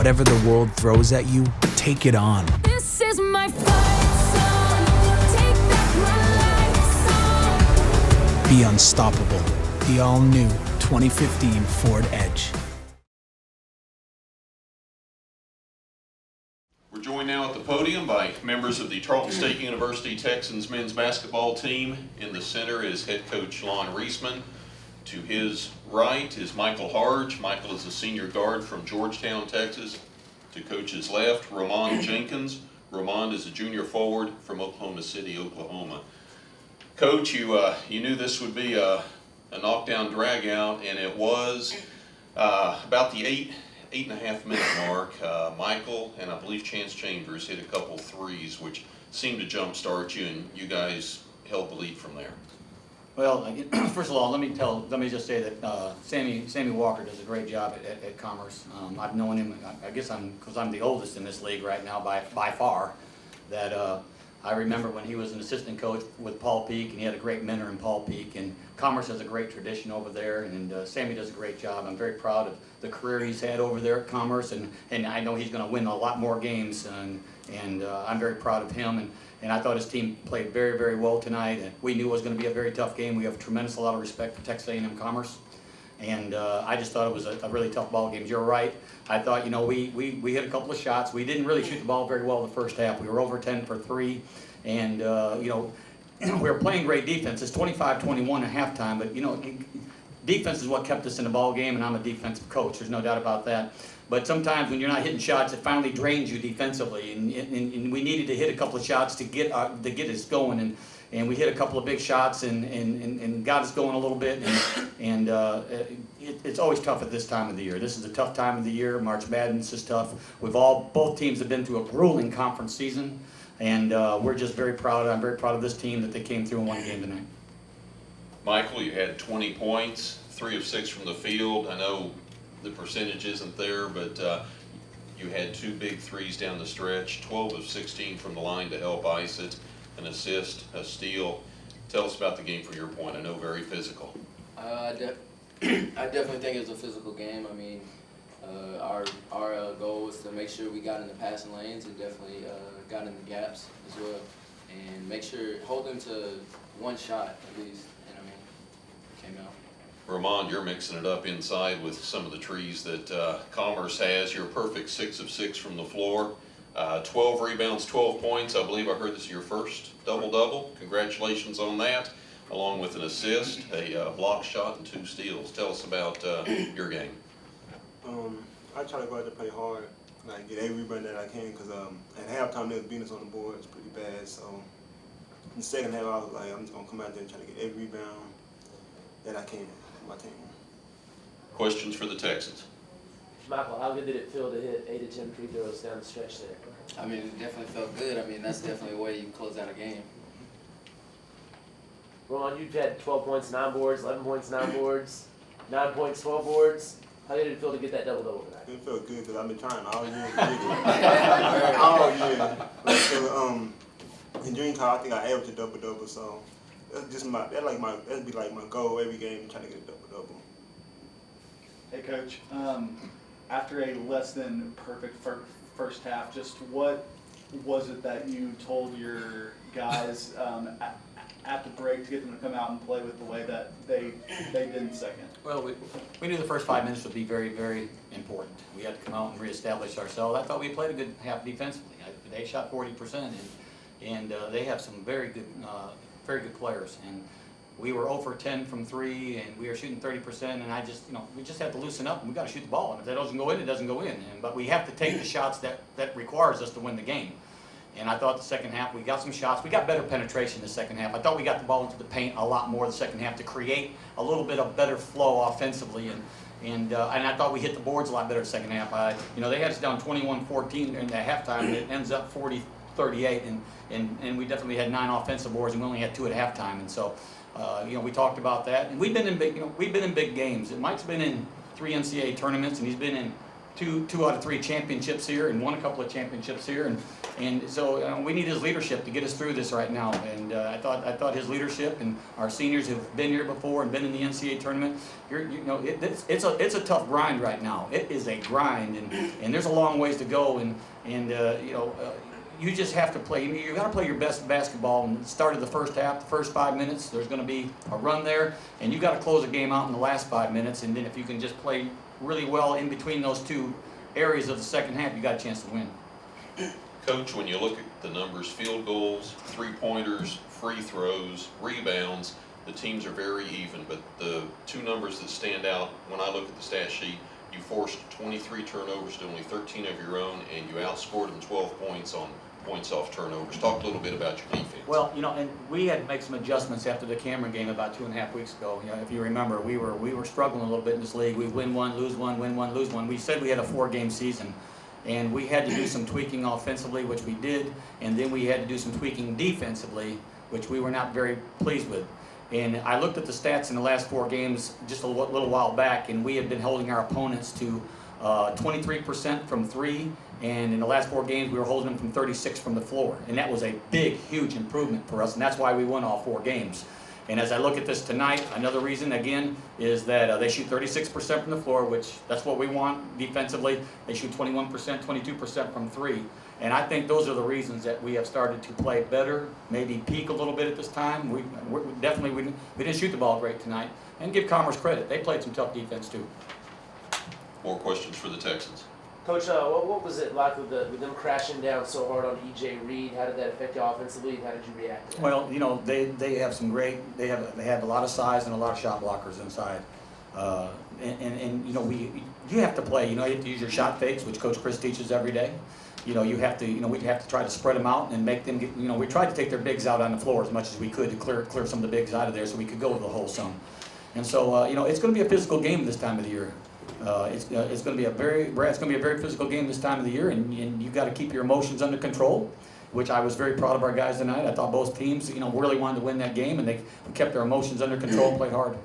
Whatever the world throws at you, take it on. This is my fight song. Take back my life song. Be unstoppable. The all-new 2015 Ford Edge. We're joined now at the podium by members of the Tarleton State University Texans men's basketball team. In the center is head coach Lon Reisman. To his right is Michael Harge. Michael is a senior guard from Georgetown, Texas. To coach's left, Ramon Jenkins. Ramon is a junior forward from Oklahoma City, Oklahoma. Coach, you knew this would be a knockdown drag-out, and it was about the eight and a half minute mark. Michael and I believe Chance Chambers hit a couple threes, which seemed to jumpstart you, and you guys held the lead from there. Well, first of all, let me just say that Sammy Walker does a great job at Commerce. I've known him, I guess because I'm the oldest in this league right now by far, that I remember when he was an assistant coach with Paul Peak, and he had a great mentor in Paul Peak, and Commerce has a great tradition over there, and Sammy does a great job. I'm very proud of the career he's had over there at Commerce, and I know he's going to win a lot more games, and I'm very proud of him. And I thought his team played very, very well tonight. And we knew it was going to be a very tough game. We have a tremendous amount of respect for Texas A&M Commerce. And I just thought it was a really tough ball game. You're right. I thought, we hit a couple of shots. We didn't really shoot the ball very well in the first half. We were over 10 for 3. And, we were playing great defense. It's 25-21 at halftime. But, defense is what kept us in the ball game. And I'm a defensive coach. There's no doubt about that. But sometimes when you're not hitting shots, it finally drains you defensively, and we needed to hit a couple of shots to get us going, and we hit a couple of big shots and got us going a little bit, and it's always tough at this time of the year. This is a tough time of the year. March Madness is tough. Both teams have been through a grueling conference season, and we're just very proud. I'm very proud of this team that they came through and won the game tonight. Michael, you had 20 points, 3 of 6 from the field. I know the percentage isn't there, but you had 2 big threes down the stretch, 12 of 16 from the line to help ice it, an assist, a steal. Tell us about the game from your point. I know very physical. I definitely think it was a physical game. I mean, our goal was to make sure we got in the passing lanes and definitely got in the gaps as well, and make sure hold them to one shot at least. And I mean, came out. Ramon, you're mixing it up inside with some of the trees that Commerce has. You're a perfect 6 of 6 from the floor. 12 rebounds, 12 points. I believe I heard this is your first double-double. Congratulations on that, along with an assist, a block shot, and 2 steals. Tell us about your game. I try to go out there play hard, like get every rebound that I can, because at halftime they was beating us on the board. It's pretty bad. So in the second half, I was like, I'm just going to come out there and try to get every rebound that I can. My team. Questions for the Texans? Michael, how good did it feel to hit 8 of 10 free throws down the stretch there? I mean, it definitely felt good. I mean, that's definitely a way you close out a game. Ron, you've had 12 points, 9 boards, 11 points, 9 boards, 9 points, 12 boards. How did it feel to get that double-double tonight? It felt good because I've been trying all year to get it. All year. Like, so, in junior college, I think I averaged a double-double, so that's just that'd be like my goal every game, trying to get a double-double. Hey, Coach. After a less than perfect first half, just what was it that you told your guys at the break to get them to come out and play with the way that they did in the second? Well, we knew the first 5 minutes would be very, very important. We had to come out and reestablish ourselves. I thought we played a good half defensively. They shot 40%, and they have some very good players. And we were 0 for 10 from 3, and we were shooting 30%. And we just have to loosen up, and we got to shoot the ball. And if that doesn't go in, it doesn't go in. But we have to take the shots that requires us to win the game. And I thought the second half we got some shots. We got better penetration the second half. I thought we got the ball into the paint a lot more the second half to create a little bit of better flow offensively. And I thought we hit the boards a lot better the second half. They had us down 21-14 in the halftime, and it ends up 40-38. And we definitely had 9 offensive boards, and we only had 2 at halftime. And so, we talked about that. And we've been in big games. And Mike's been in 3 NCAA tournaments, and he's been in two out of 3 championships here and won a couple of championships here, and so we need his leadership to get us through this right now. And I thought his leadership and our seniors who've been here before and been in the NCAA tournament, it's a tough grind right now. It is a grind, and there's a long ways to go, and you just have to play. You got to play your best basketball. And start of the first half, the first 5 minutes, there's going to be a run there, and you got to close the game out in the last 5 minutes. And then if you can just play really well in between those 2 areas of the second half, you got a chance to win. Coach, when you look at the numbers, field goals, 3-pointers, free throws, rebounds, the teams are very even. But the 2 numbers that stand out when I look at the stat sheet, you forced 23 turnovers to only 13 of your own, and you outscored them 12 points on points off turnovers. Talk a little bit about your defense. Well, and we had to make some adjustments after the Cameron game about 2.5 weeks ago. If you remember, we were struggling a little bit in this league. We win one, lose one, win one, lose one. We said we had a 4-game season, and we had to do some tweaking offensively, which we did, and then we had to do some tweaking defensively, which we were not very pleased with. And I looked at the stats in the last 4 games just a little while back, and we had been holding our opponents to 23% from 3, and in the last 4 games we were holding them from 36 from the floor, and that was a big, huge improvement for us, and that's why we won all 4 games. And as I look at this tonight, another reason again is that they shoot 36% from the floor, which that's what we want defensively. They shoot 21%, 22% from 3. And I think those are the reasons that we have started to play better, maybe peak a little bit at this time. We didn't shoot the ball great tonight. And give Commerce credit. They played some tough defense too. More questions for the Texans? Coach, what was it like with them crashing down so hard on E.J. Reed? How did that affect you offensively, and how did you react to that? Well, they have some great. They have a lot of size and a lot of shot blockers inside. You have to play. You have to use your shot fakes, which Coach Chris teaches every day. We have to try to spread them out and make them get. We tried to take their bigs out on the floor as much as we could to clear some of the bigs out of there so we could go to the hole some. And so it's going to be a physical game this time of the year. It's going to be a very physical game this time of the year, and you got to keep your emotions under control, which I was very proud of our guys tonight. I thought both teams really wanted to win that game, and they kept their emotions under control and played hard.